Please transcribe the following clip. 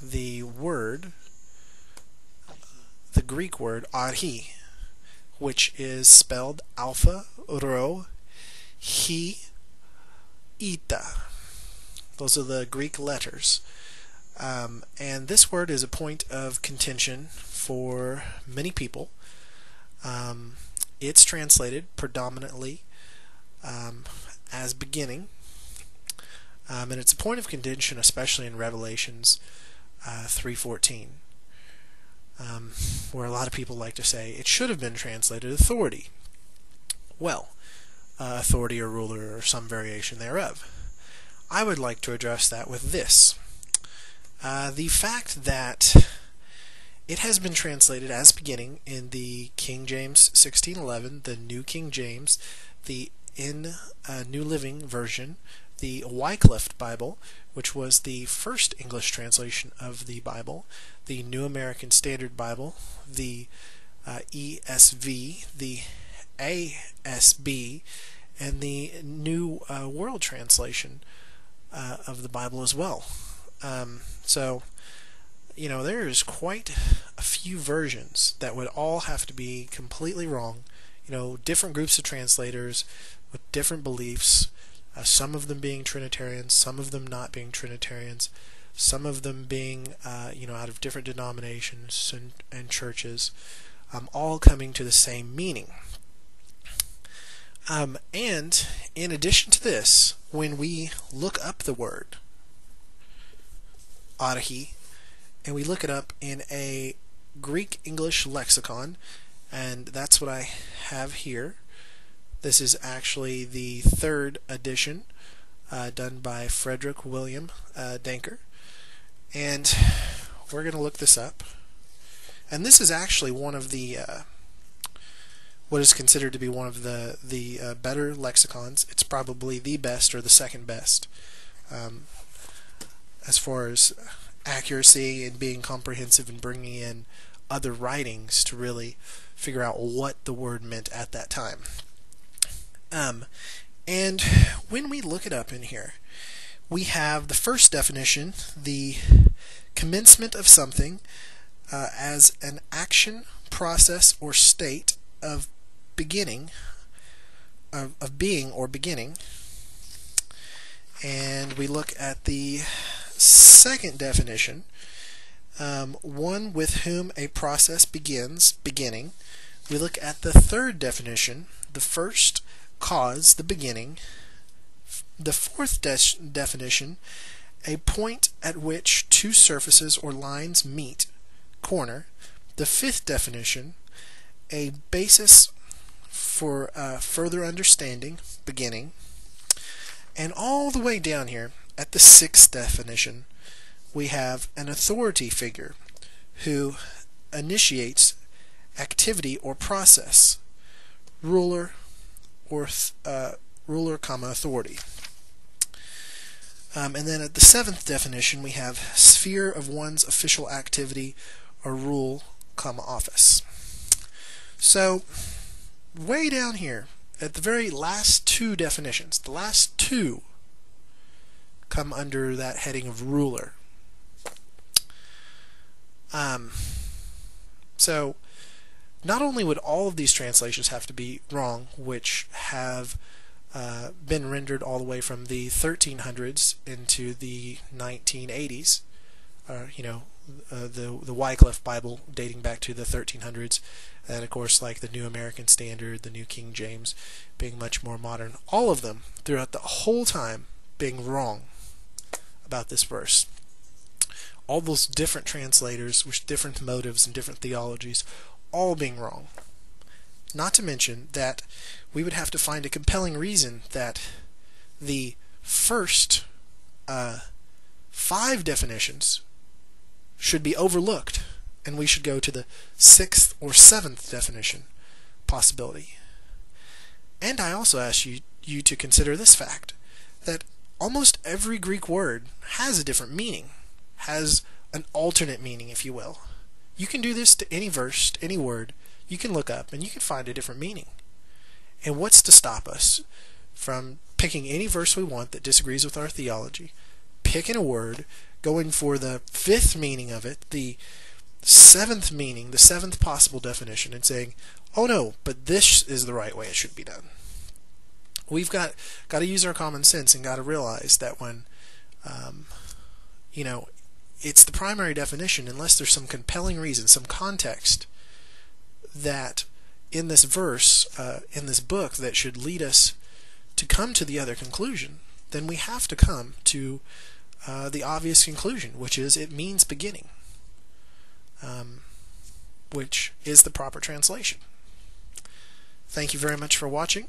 the Greek word arché, which is spelled alpha, rho, he, eta. Those are the Greek letters. And this word is a point of contention for many people. It's translated predominantly as beginning, and it's a point of contention especially in Revelations 3:14, where a lot of people like to say it should have been translated authority. Well, authority or ruler or some variation thereof. I would like to address that with this. The fact that it has been translated as beginning in the King James 1611, the New King James, the New Living Version, the Wycliffe Bible, which was the first English translation of the Bible, the New American Standard Bible, the ESV, the ASB, and the New World Translation of the Bible as well. So, you know, there's quite a few versions that would all have to be completely wrong. You know, different groups of translators with different beliefs, some of them being Trinitarians, some of them not being Trinitarians, some of them being, you know, out of different denominations and churches, all coming to the same meaning. And in addition to this, when we look up the word arché, and we look it up in a Greek English lexicon, and that's what I have here. This is actually the third edition, done by Frederick William Danker, and we're going to look this up. And this is actually one of the what is considered to be one of the better lexicons. It's probably the best or the second best as far as accuracy and being comprehensive and bringing in other writings to really figure out what the word meant at that time. And when we look it up in here, we have the first definition, the commencement of something as an action, process, or state of beginning, of being or beginning. And we look at the second definition, one with whom a process begins, beginning. We look at the third definition, the first cause, the beginning. The fourth definition, a point at which two surfaces or lines meet, corner. The fifth definition, a basis for further understanding, beginning. And all the way down here, at the sixth definition, we have an authority figure who initiates activity or process, ruler, or ruler, authority. And then at the seventh definition, we have sphere of one's official activity or rule, office. So, way down here, at the very last two definitions, the last two come under that heading of ruler. So, not only would all of these translations have to be wrong, which have been rendered all the way from the 1300s into the 1980s, you know, the Wycliffe Bible dating back to the 1300s, and of course like the New American Standard, the New King James being much more modern. All of them throughout the whole time being wrong about this verse. All those different translators with different motives and different theologies, all being wrong. Not to mention that we would have to find a compelling reason that the first 5 definitions should be overlooked, and we should go to the 6th or 7th definition possibility. And I also ask you to consider this fact, that almost every Greek word has a different meaning, has an alternate meaning, if you will. You can do this to any verse, to any word. You can look up and you can find a different meaning. And what's to stop us from picking any verse we want that disagrees with our theology, picking a word, going for the fifth meaning of it, the seventh meaning, the seventh possible definition, and saying, oh no, but this is the right way it should be done. We've got to use our common sense and got to realize that when, it's the primary definition, unless there's some compelling reason, some context that in this verse, in this book, that should lead us to come to the other conclusion, then we have to come to the obvious conclusion, which is it means beginning, which is the proper translation. Thank you very much for watching.